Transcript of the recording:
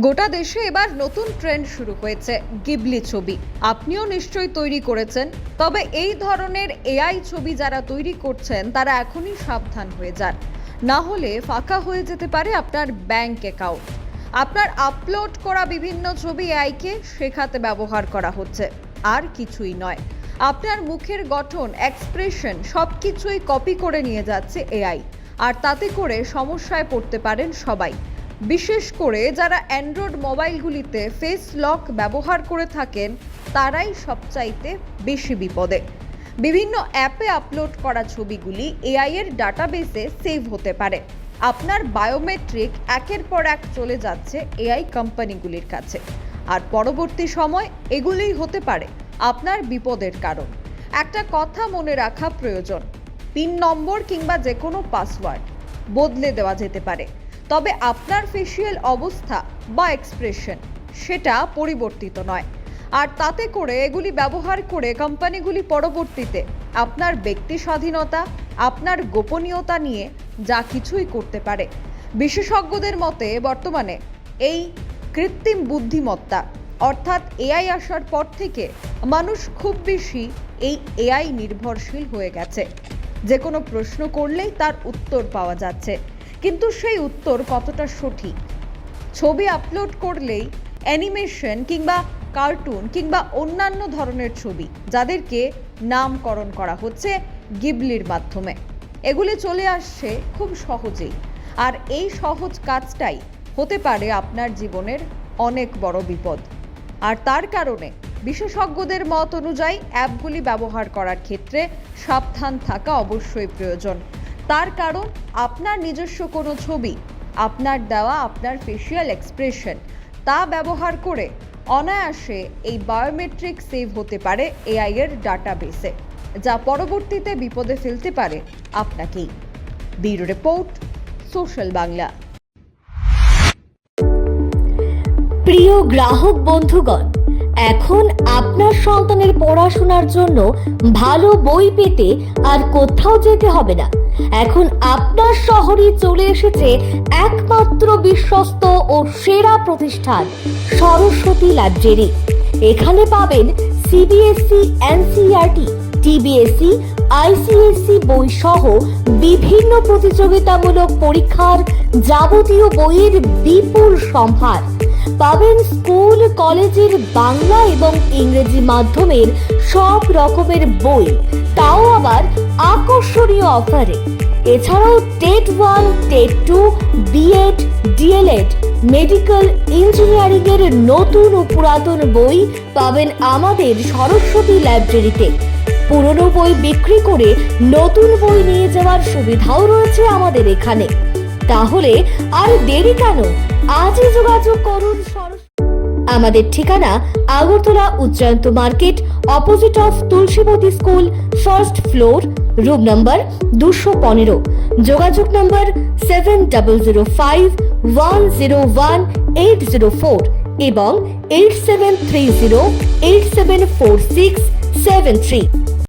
গোটা দেশে এবার নতুন ট্রেন্ড শুরু হয়েছে গিবলি ছবি। আপনিও নিশ্চয়ই তৈরি করেছেন, তবে এই ধরনের এআই ছবি যারা তৈরি করছেন তারা এখনই সাবধান হয়ে যান, না হলে ফাঁকা হয়ে যেতে পারে আপনার ব্যাংক অ্যাকাউন্ট। আপনার আপলোড করা বিভিন্ন ছবি এআইকে শেখাতে ব্যবহার করা হচ্ছে, আর কিছুই নয়। আপনার মুখের গঠন, এক্সপ্রেশন সবকিছুই কপি করে নিয়ে যাচ্ছে এআই, আর তাতে করে সমস্যায় পড়তে পারেন সবাই। বিশেষ করে যারা অ্যান্ড্রয়েড মোবাইলগুলিতে ফেস লক ব্যবহার করে থাকেন তারাই সবচাইতে বেশি বিপদে। বিভিন্ন অ্যাপে আপলোড করা ছবিগুলি এআই এর ডাটাবেসে সেভ হতে পারে। আপনার বায়োমেট্রিক একের পর এক চলে যাচ্ছে এআই কোম্পানিগুলির কাছে, আর পরবর্তী সময় এগুলোই হতে পারে আপনার বিপদের কারণ। একটা কথা মনে রাখা প্রয়োজন, পিন নম্বর কিংবা যে কোনো পাসওয়ার্ড বদলে দেওয়া যেতে পারে, তবে আপনার ফেসিয়াল অবস্থা বা এক্সপ্রেশন সেটা পরিবর্তিত নয়। আর তাতে করে এগুলি ব্যবহার করে কোম্পানিগুলি পরবর্তীতে আপনার ব্যক্তি স্বাধীনতা, আপনার গোপনীয়তা নিয়ে যা কিছুই করতে পারে। বিশেষজ্ঞদের মতে বর্তমানে এই কৃত্রিম বুদ্ধিমত্তা অর্থাৎ এআই আসার পর থেকে মানুষ খুব বেশি এই এআই নির্ভরশীল হয়ে গেছে। যে কোনো প্রশ্ন করলেই তার উত্তর পাওয়া যাচ্ছে, কিন্তু সেই উত্তর কতটা সঠিক? ছবি আপলোড করলেই অ্যানিমেশন কিংবা কার্টুন কিংবা অন্যান্য ধরনের ছবি যাদেরকে নামকরণ করা হচ্ছে গিবলির মাধ্যমে, এগুলি চলে আসছে খুব সহজেই। আর এই সহজ কাজটাই হতে পারে আপনার জীবনের অনেক বড় বিপদ। আর তার কারণে বিশেষজ্ঞদের মত অনুযায়ী অ্যাপগুলি ব্যবহার করার ক্ষেত্রে সাবধান থাকা অবশ্যই প্রয়োজন। তার কারণ আপনার নিজস্ব কোনো ছবি, আপনার দেওয়া আপনার ফেসিয়াল এক্সপ্রেশন তা ব্যবহার করে অনায়াসে এই বায়োমেট্রিক সেভ হতে পারে এআই এর ডাটাবেসে, যা পরবর্তীতে বিপদে ফেলতে পারে আপনাকেই। Bureau report, social Bangla. প্রিয় গ্রাহক বন্ধুগণ, এখন আপনার সন্তানের পড়াশোনার জন্য ভালো বই পেতে আর কোথাও যেতে হবে না। এখন আপনার শহরে চলে এসেছে একমাত্র বিশ্বস্ত ও সেরা প্রতিষ্ঠান সরস্বতী লাইব্রেরি। এখানে পাবেন সিবিএসই, এনসিইআরটি, টিবিএসই, আইসিএসই বই সহ বিভিন্ন প্রতিযোগিতামূলক পরীক্ষার যাবতীয় বইয়ের বিপুল সম্ভার। পাবেন স্কুল কলেজের বাংলা এবং ইংরেজি মাধ্যমের সব রকমের বই, তাও আবার আকর্ষণীয় অফারে। এছাড়াও TET 1, TET 2, BEd, DElEd, medical, engineering এর নতুন ও পুরাতন বই পাবেন আমাদের সরস্বতী লাইব্রেরিতে। পুরনো বই বিক্রি করে নতুন বই নিয়ে যাওয়ার সুবিধাও রয়েছে আমাদের এখানে। তাহলে আর দেরি কেন, আজই যোগাযোগ করুন। আমাদের ঠিকানা Agartala Ujjayanta market, opposite of Tulsibati school, first floor, room number 215। যোগাযোগ নাম্বার 7005101804 এবং 8730874673।